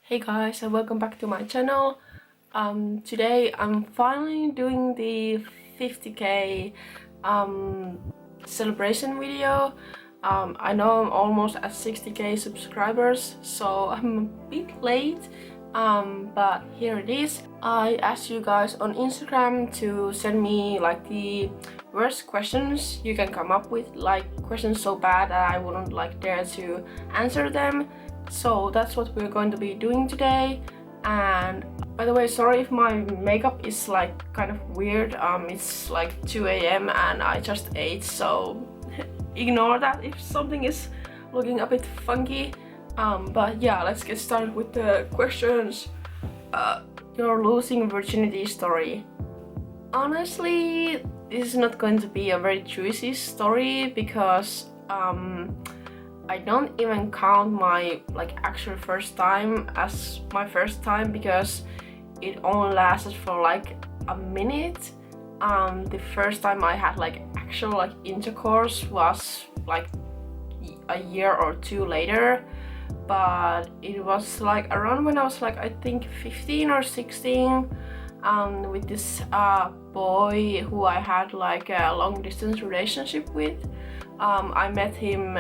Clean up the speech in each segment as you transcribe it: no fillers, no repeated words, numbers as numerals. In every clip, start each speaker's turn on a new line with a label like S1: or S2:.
S1: Hey guys, and welcome back to my channel. Today I'm finally doing the 50k celebration video. I know I'm almost at 60k subscribers, so I'm a bit late, but here it is. I asked you guys on Instagram to send me like the worst questions you can come up with, like questions so bad that I wouldn't like dare to answer them. So that's what we're going to be doing today. And by the way, sorry if my makeup is like kind of weird. It's like 2 a.m. and I just ate, so ignore that if something is looking a bit funky. But yeah, let's get started with the questions. Your losing virginity story. Honestly, this is not going to be a very juicy story because I don't even count my like actual first time as my first time because it only lasted for like a minute. The first time I had like actual like intercourse was like a year or two later, but it was like around when I was like I think 15 or 16, with this boy who I had like a long distance relationship with. I met him,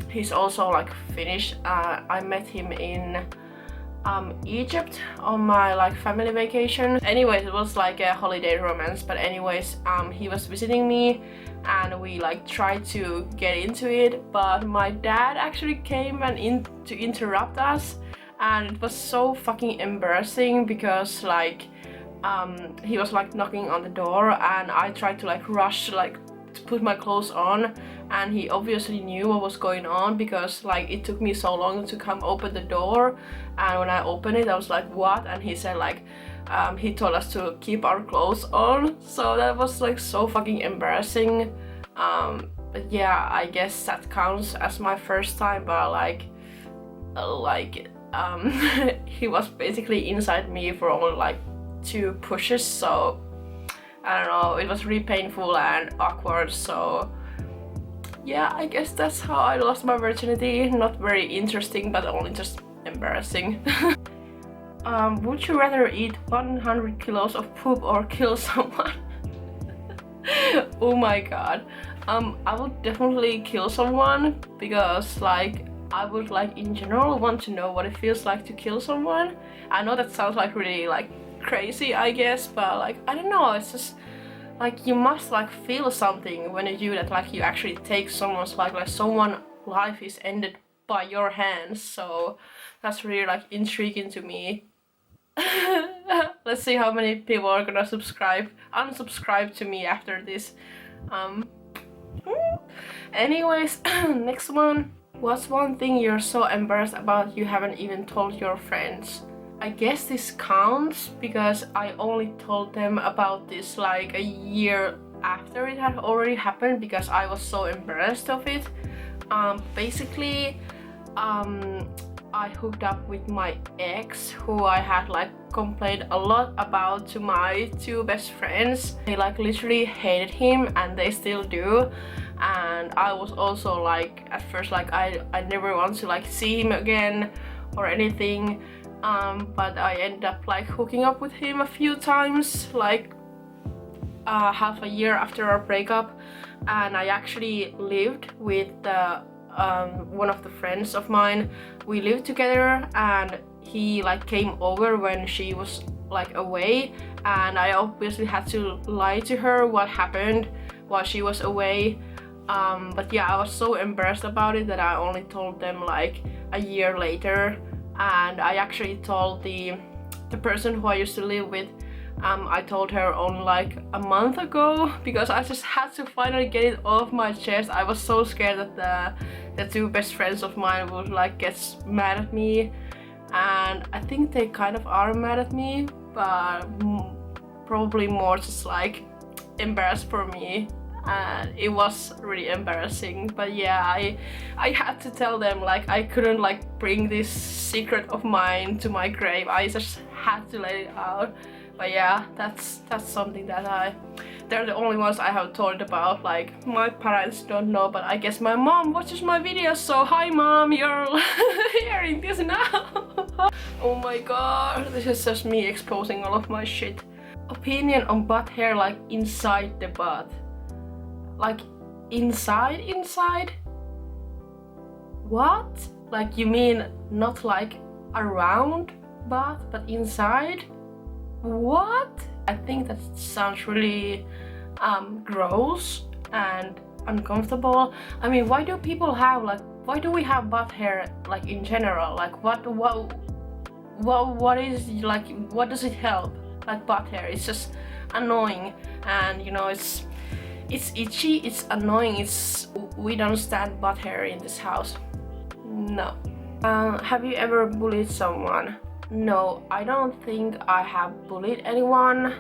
S1: he's also like Finnish. I met him in Egypt on my like family vacation. Anyways, it was like a holiday romance, but anyways, he was visiting me and we like tried to get into it, but my dad actually came and to interrupt us, and it was so fucking embarrassing because like he was like knocking on the door and I tried to like rush like to put my clothes on, and he obviously knew what was going on because like it took me so long to come open the door, and when I opened it I was like, what? And he said like he told us to keep our clothes on, so that was like so fucking embarrassing. But yeah, I guess that counts as my first time, but he was basically inside me for only like 2 pushes, so I don't know, it was really painful and awkward. So yeah, I guess that's how I lost my virginity. Not very interesting, but only just embarrassing. Would you rather eat 100 kilos of poop or kill someone? Oh my god. I would definitely kill someone because like I would like in general want to know what it feels like to kill someone. I know that sounds like really like crazy, I guess, but like I don't know, it's just like you must like feel something when you do that, like you actually take someone's life, like someone's life is ended by your hands. So that's really like intriguing to me. Let's see how many people are gonna unsubscribe to me after this. Anyways, next one. What's one thing you're so embarrassed about you haven't even told your friends? I guess this counts because I only told them about this like a year after it had already happened because I was so embarrassed of it. Basically, I hooked up with my ex, who I had like complained a lot about to my 2 best friends. They like literally hated him and they still do. And I was also like at first like I never want to like see him again or anything. But I ended up like hooking up with him a few times, like half a year after our breakup, and I actually lived with one of the friends of mine. We lived together and he like came over when she was like away, and I obviously had to lie to her what happened while she was away. But yeah, I was so embarrassed about it that I only told them like a year later. And I actually told the person who I used to live with, I told her only like a month ago because I just had to finally get it off my chest. I was so scared that the 2 best friends of mine would like get mad at me, and I think they kind of are mad at me, but probably more just like embarrassed for me. And it was really embarrassing. But yeah, I had to tell them, like I couldn't like bring this secret of mine to my grave. I just had to let it out. But yeah, that's something that they're the only ones I have told about. Like my parents don't know, but I guess my mom watches my videos, so hi mom, you're hearing this now. Oh my god, this is just me exposing all of my shit. Opinion on butt hair, like inside the butt. Like inside? What? Like you mean not like around butt, but inside? What? I think that sounds really gross and uncomfortable. I mean, why do people have like, why do we have butt hair like in general? Like what is like, what does it help? Like butt hair, it's just annoying, and you know, it's itchy, it's annoying, we don't stand butt hair in this house. No. Have you ever bullied someone? No, I don't think I have bullied anyone.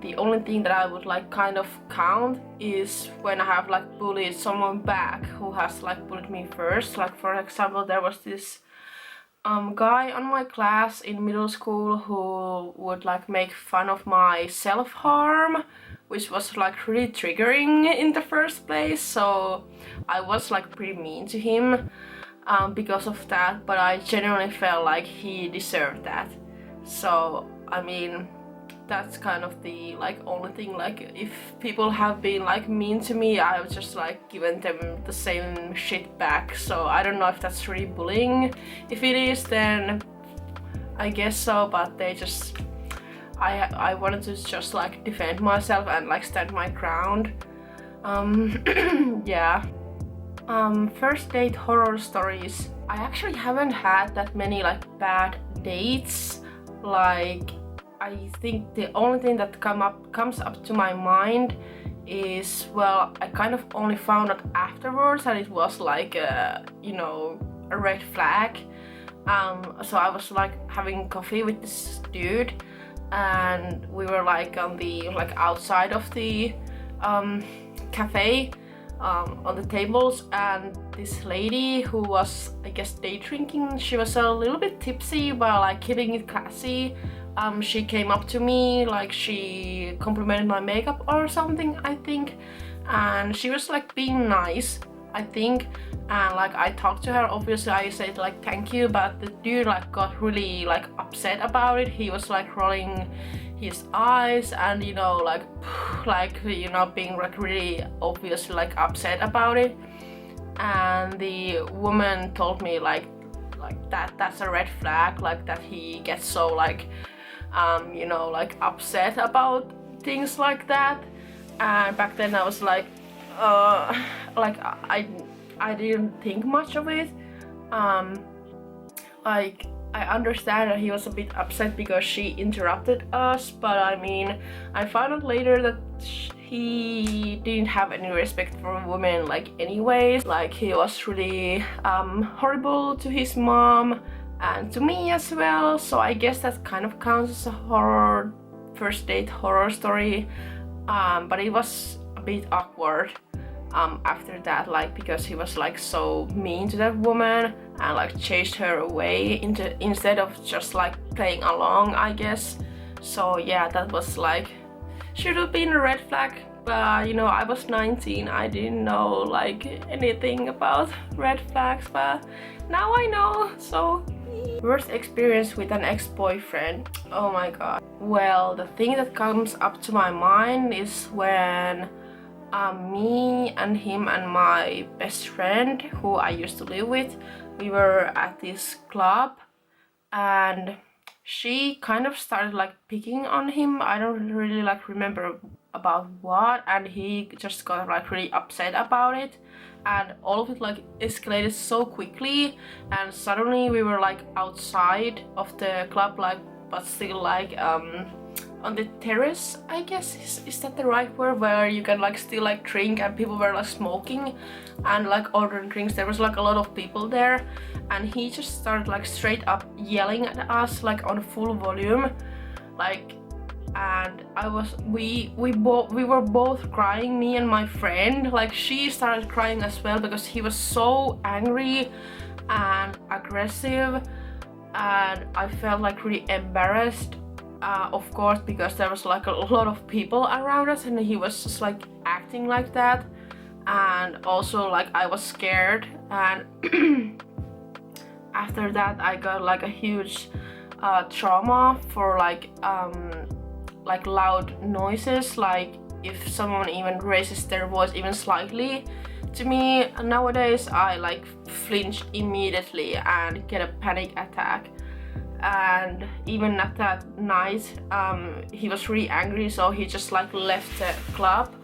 S1: The only thing that I would like kind of count is when I have like bullied someone back who has like bullied me first. Like for example, there was this guy on my class in middle school who would like make fun of my self-harm, which was like really triggering in the first place, so I was like pretty mean to him because of that, but I genuinely felt like he deserved that. So I mean, that's kind of the like only thing, like if people have been like mean to me, I've just like given them the same shit back. So I don't know if that's really bullying. If it is, then I guess so, but they just I wanted to just like defend myself and like stand my ground. Yeah. First date horror stories. I actually haven't had that many like bad dates. Like I think the only thing that comes up to my mind is, well, I kind of only found out afterwards that it was like you know, a red flag. So I was like having coffee with this dude, and we were like on the like outside of the cafe on the tables, and this lady who was, I guess, day drinking, she was a little bit tipsy but like keeping it classy. She came up to me, like she complimented my makeup or something, I think, and she was like being nice, I think, and like I talked to her. Obviously I said like thank you, but the dude like got really like upset about it. He was like rolling his eyes and, you know, like you know, being like really obviously like upset about it. And the woman told me like that's a red flag, like that he gets so like you know, like upset about things like that. And back then I was like like I didn't think much of it. Like I understand that he was a bit upset because she interrupted us, but I mean, I found out later that he didn't have any respect for women like anyways. Like he was really horrible to his mom and to me as well, so I guess that kind of counts as a first date horror story. But it was a bit awkward after that, like because he was like so mean to that woman and like chased her away instead of just like playing along, I guess. So yeah, that was like, should have been a red flag, but you know, I was 19, I didn't know like anything about red flags, but now I know. So worst experience with an ex-boyfriend. Oh my god. Well, the thing that comes up to my mind is when me and him and my best friend, who I used to live with, we were at this club, and she kind of started like picking on him. I don't really like remember about what, and he just got like really upset about it, and all of it like escalated so quickly, and suddenly we were like outside of the club, like but still like on the terrace, I guess, is that the right word, where you can like still like drink, and people were like smoking and like ordering drinks. There was like a lot of people there, and he just started like straight up yelling at us like on full volume, like, and we were both crying, me and my friend. Like she started crying as well because he was so angry and aggressive, and I felt like really embarrassed. Of course, because there was like a lot of people around us and he was just like acting like that, and also like I was scared. And after that I got like a huge trauma for like loud noises, like if someone even raises their voice even slightly to me. Nowadays I like flinch immediately and get a panic attack. And even at that night, he was really angry, so he just like left the club,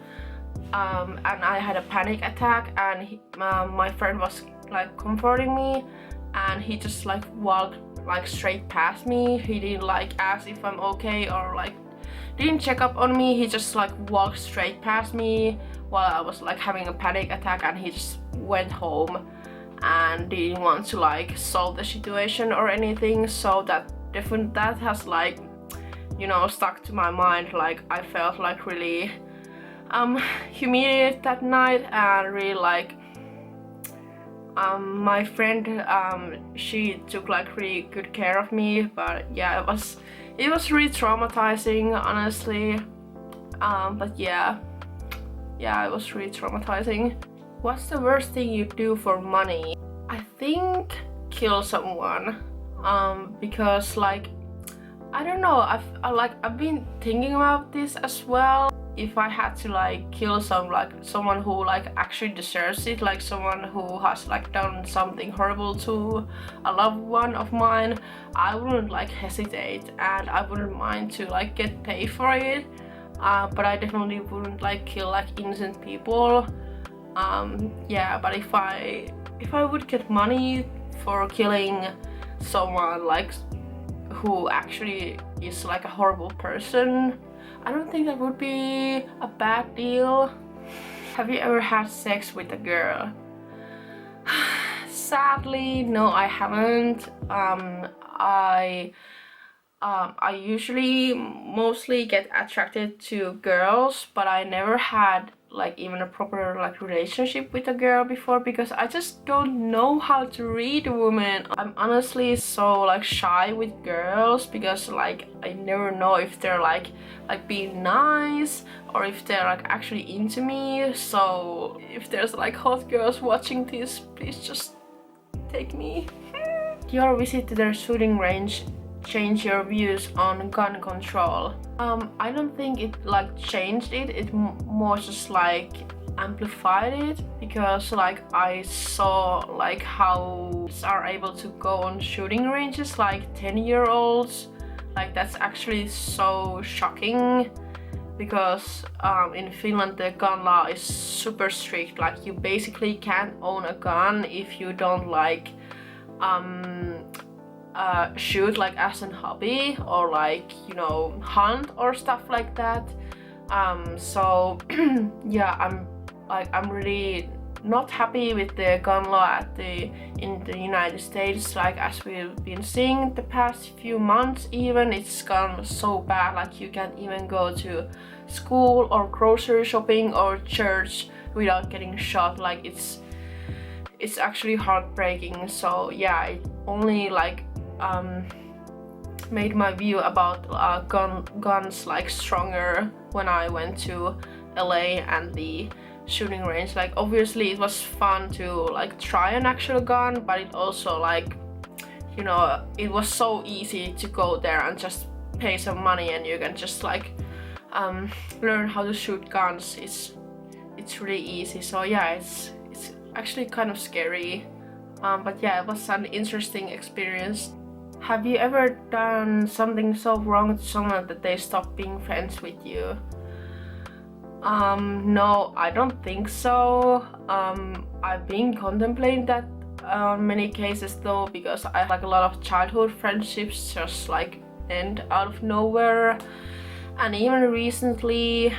S1: and I had a panic attack, and my friend was like comforting me, and he just like walked like straight past me. He didn't like ask if I'm okay or like didn't check up on me. He just like walked straight past me while I was like having a panic attack, and he just went home and didn't want to like solve the situation or anything. So that has like, you know, stuck to my mind. Like I felt like really humiliated that night, and really like my friend, she took like really good care of me. But yeah, it was really traumatizing, honestly. But yeah, it was really traumatizing. What's the worst thing you do for money? I think kill someone, because like I don't know, I've been thinking about this as well. If I had to like kill someone who like actually deserves it, like someone who has like done something horrible to a loved one of mine, I wouldn't like hesitate, and I wouldn't mind to like get paid for it. But I definitely wouldn't like kill like innocent people. Yeah, but if I would get money for killing someone like who actually is like a horrible person, I don't think that would be a bad deal. Have you ever had sex with a girl? Sadly, no, I haven't. I usually mostly get attracted to girls, but I never had like even a proper like relationship with a girl before, because I just don't know how to read a woman. I'm honestly so like shy with girls, because like I never know if they're like being nice or if they're like actually into me. So if there's like hot girls watching this, please just take me. Your visit to their shooting range change your views on gun control? I don't think it like changed it. It more just like amplified it, because like I saw like how are able to go on shooting ranges like 10-year-olds. Like that's actually so shocking, because in Finland the gun law is super strict. Like you basically can't own a gun if you don't like shoot like as an hobby, or like, you know, hunt or stuff like that. So yeah, I'm really not happy with the gun law in the United States. Like as we've been seeing the past few months, even it's gone so bad. Like you can't even go to school or grocery shopping or church without getting shot. Like it's actually heartbreaking. So yeah, it only like made my view about guns like stronger when I went to LA and the shooting range. Like obviously it was fun to like try an actual gun, but it also like, you know, it was so easy to go there and just pay some money and you can just like learn how to shoot guns. It's really easy. So yeah, it's actually kind of scary, but yeah, it was an interesting experience. Have you ever done something so wrong to someone that they stopped being friends with you? No, I don't think so. I've been contemplating that on many cases though, because I like a lot of childhood friendships just like end out of nowhere. And even recently,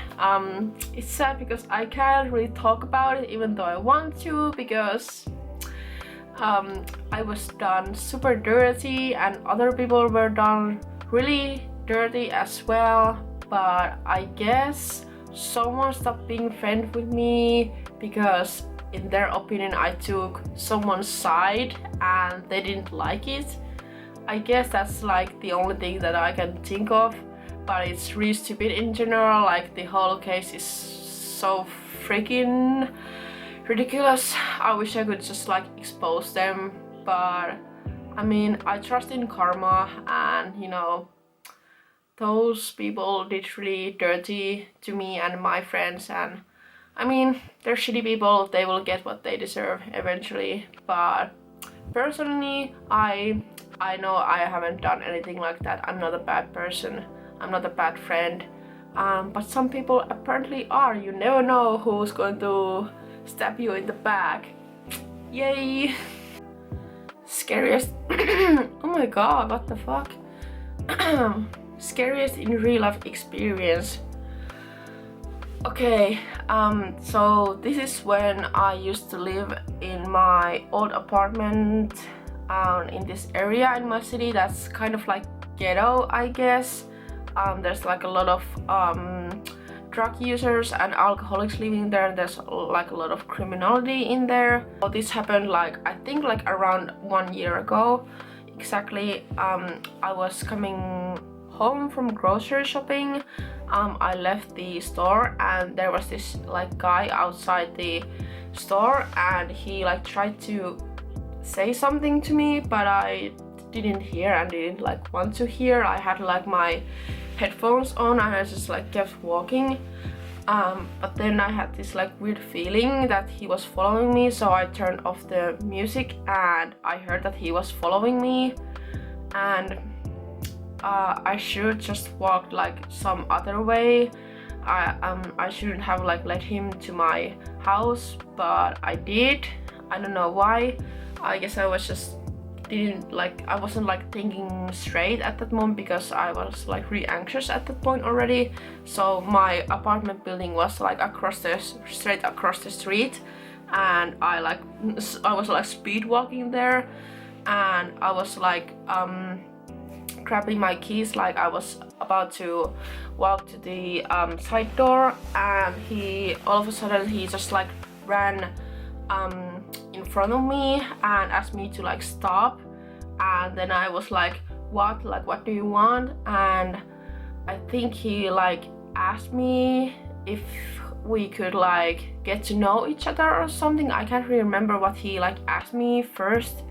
S1: it's sad because I can't really talk about it even though I want to, because I was done super dirty and other people were done really dirty as well. But I guess someone stopped being friends with me because in their opinion I took someone's side and they didn't like it. I guess that's like the only thing that I can think of, but it's really stupid in general. Like the whole case is so freaking ridiculous. I wish I could just like expose them, but I mean, I trust in karma, and you know, those people did really dirty to me and my friends, and I mean, they're shitty people, they will get what they deserve eventually, but personally, I know I haven't done anything like that. I'm not a bad person, I'm not a bad friend, but some people apparently are. You never know who's going to stab you in the back. Yay! Scariest. Oh my god, what the fuck? Scariest in real life experience. Okay, so this is when I used to live in my old apartment in this area in my city that's kind of like ghetto, I guess. There's like a lot of drug users and alcoholics living there. There's like a lot of criminality in there. So this happened like, I think like around 1 year ago exactly. I was coming home from grocery shopping. I left the store and there was this like guy outside the store, and he like tried to say something to me, but I didn't hear and didn't like want to hear. I had like my headphones on and I just like kept walking, but then I had this like weird feeling that he was following me, so I turned off the music and I heard that he was following me, and I should just walked like some other way. I shouldn't have like led him to my house, but I did. I don't know why. I guess I was just I wasn't like thinking straight at that moment because I was like really anxious at that point already. So my apartment building was like straight across the street, and I was like speed walking there, and I was like grabbing my keys like I was about to walk to the side door, and he all of a sudden he just like ran in front of me and asked me to like stop, and then I was like, what do you want? And I think he like asked me if we could like get to know each other or something. I can't really remember what he like asked me first,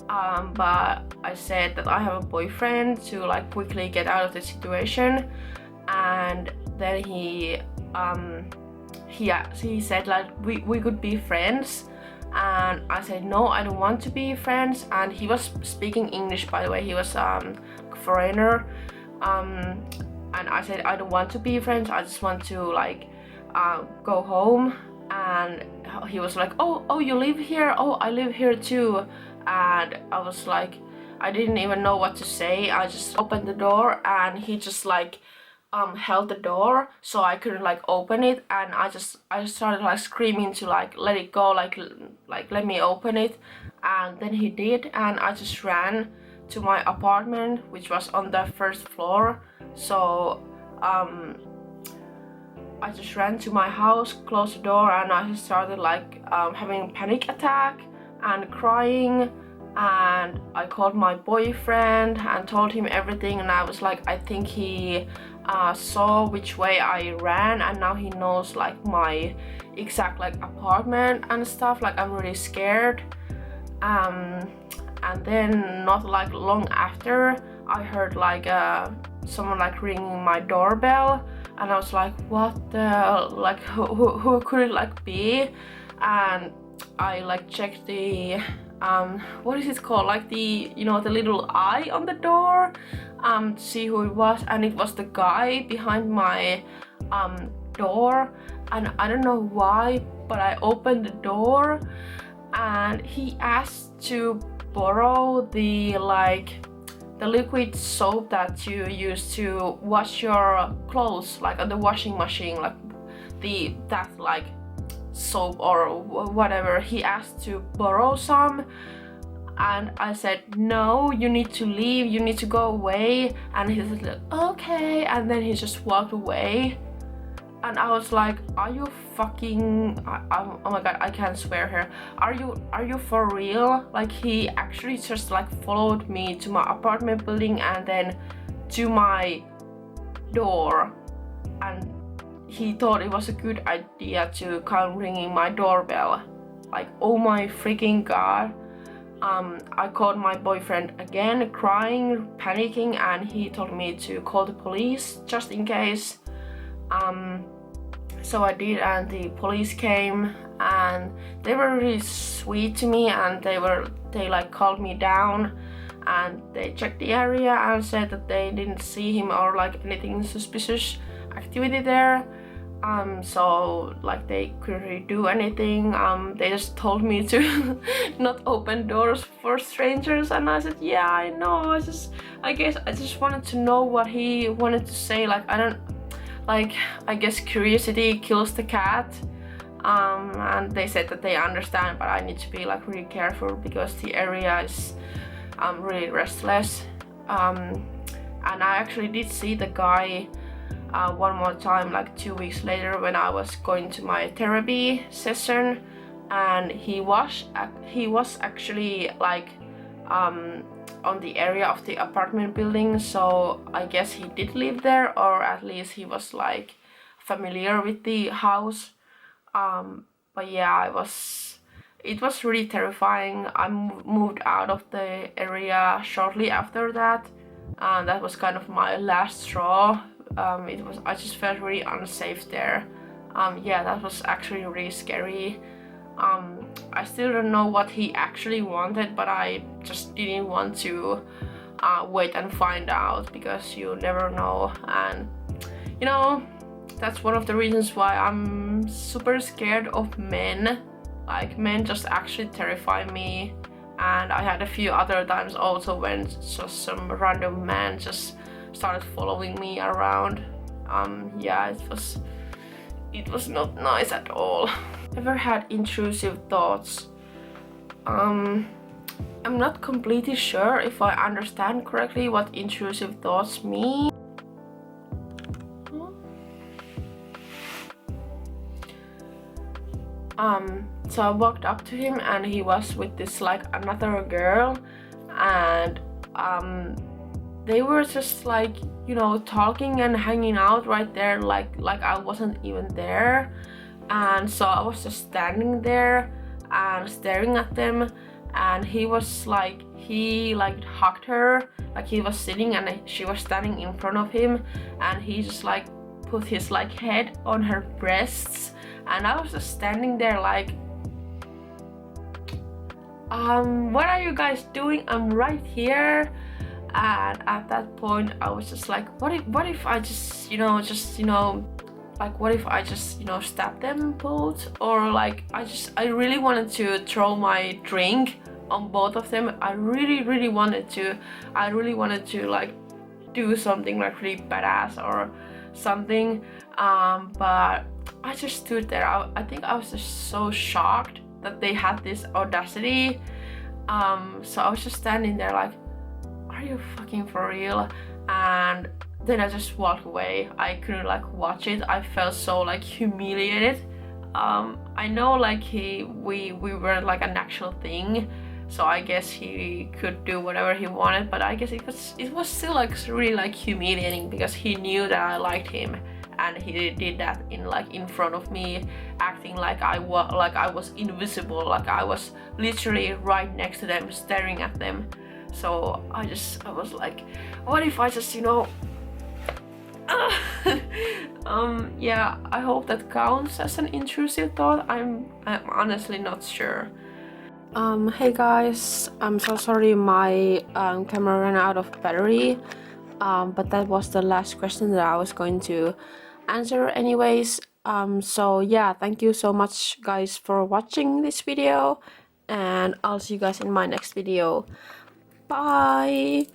S1: but I said that I have a boyfriend to like quickly get out of the situation, and then he said like we could be friends, and I said no, I don't want to be friends. And he was speaking English, by the way. He was a foreigner, and I said I don't want to be friends, I just want to like go home. And he was like, oh you live here? Oh, I live here too. And I was like, I didn't even know what to say. I just opened the door and he just like held the door so I couldn't like open it, and I just started like screaming to like let it go, like let me open it. And then he did, and I just ran to my apartment, which was on the first floor. So I just ran to my house, closed the door, and I just started like having a panic attack and crying. And I called my boyfriend and told him everything, and I was like, I think he saw which way I ran, and now he knows like my exact like apartment and stuff. Like I'm really scared. And then not like long after, I heard like someone like ringing my doorbell, and I was like, what the, like who could it like be? And I like checked the what is it called, like the, you know, the little eye on the door, to see who it was, and it was the guy behind my door. And I don't know why, but I opened the door and he asked to borrow the liquid soap that you use to wash your clothes, like on the washing machine, like that like soap or whatever. He asked to borrow some, and I said no, you need to leave, you need to go away. And he said like, okay, and then he just walked away. And I was like, are you fucking oh my god, I can't swear here, are you for real? Like he actually just like followed me to my apartment building and then to my door, and he thought it was a good idea to come ringing my doorbell. Like, oh my freaking god. I called my boyfriend again, crying, panicking, and he told me to call the police just in case. So I did, and the police came, and they were really sweet to me, and they like calmed me down, and they checked the area and said that they didn't see him or like anything suspicious activity there. So like they couldn't really do anything. They just told me to not open doors for strangers, and I said, yeah, I know. I guess I just wanted to know what he wanted to say. Like I guess curiosity kills the cat. And they said that they understand, but I need to be like really careful because the area is really restless. And I actually did see the guy one more time, like 2 weeks later, when I was going to my therapy session, and he was actually like on the area of the apartment building, so I guess he did live there, or at least he was like familiar with the house. But yeah, it was really terrifying. I moved out of the area shortly after that, and that was kind of my last straw. I just felt really unsafe there. Yeah, that was actually really scary. I still don't know what he actually wanted, but I just didn't want to wait and find out, because you never know. And you know, that's one of the reasons why I'm super scared of men. Like, men just actually terrify me. And I had a few other times also when just some random man just started following me around. Yeah, it was not nice at all. Ever had intrusive thoughts? I'm not completely sure if I understand correctly what intrusive thoughts mean. So I walked up to him, and he was with this like another girl, and they were just like, you know, talking and hanging out right there, like I wasn't even there. And so I was just standing there and staring at them, and he hugged her, like he was sitting and she was standing in front of him, and he just like put his like head on her breasts, and I was just standing there like, what are you guys doing? I'm right here. And at that point I was just like, what if I just like, what if I just stab them both? Or like, I really wanted to throw my drink on both of them. I really wanted to like do something like really badass or something, but I just stood there. I think I was just so shocked that they had this audacity. So I was just standing there like, are you fucking for real? And then I just walked away. I couldn't like watch it. I felt so like humiliated. I know like we were like an actual thing, so I guess he could do whatever he wanted, but I guess it was still like really like humiliating, because he knew that I liked him, and he did that in front of me, acting like I was invisible, like I was literally right next to them, staring at them. So I was like, what if I just yeah, I hope that counts as an intrusive thought. I'm honestly not sure. Hey guys, I'm so sorry my camera ran out of battery, but that was the last question that I was going to answer anyways. So yeah, thank you so much guys for watching this video, and I'll see you guys in my next video. Bye!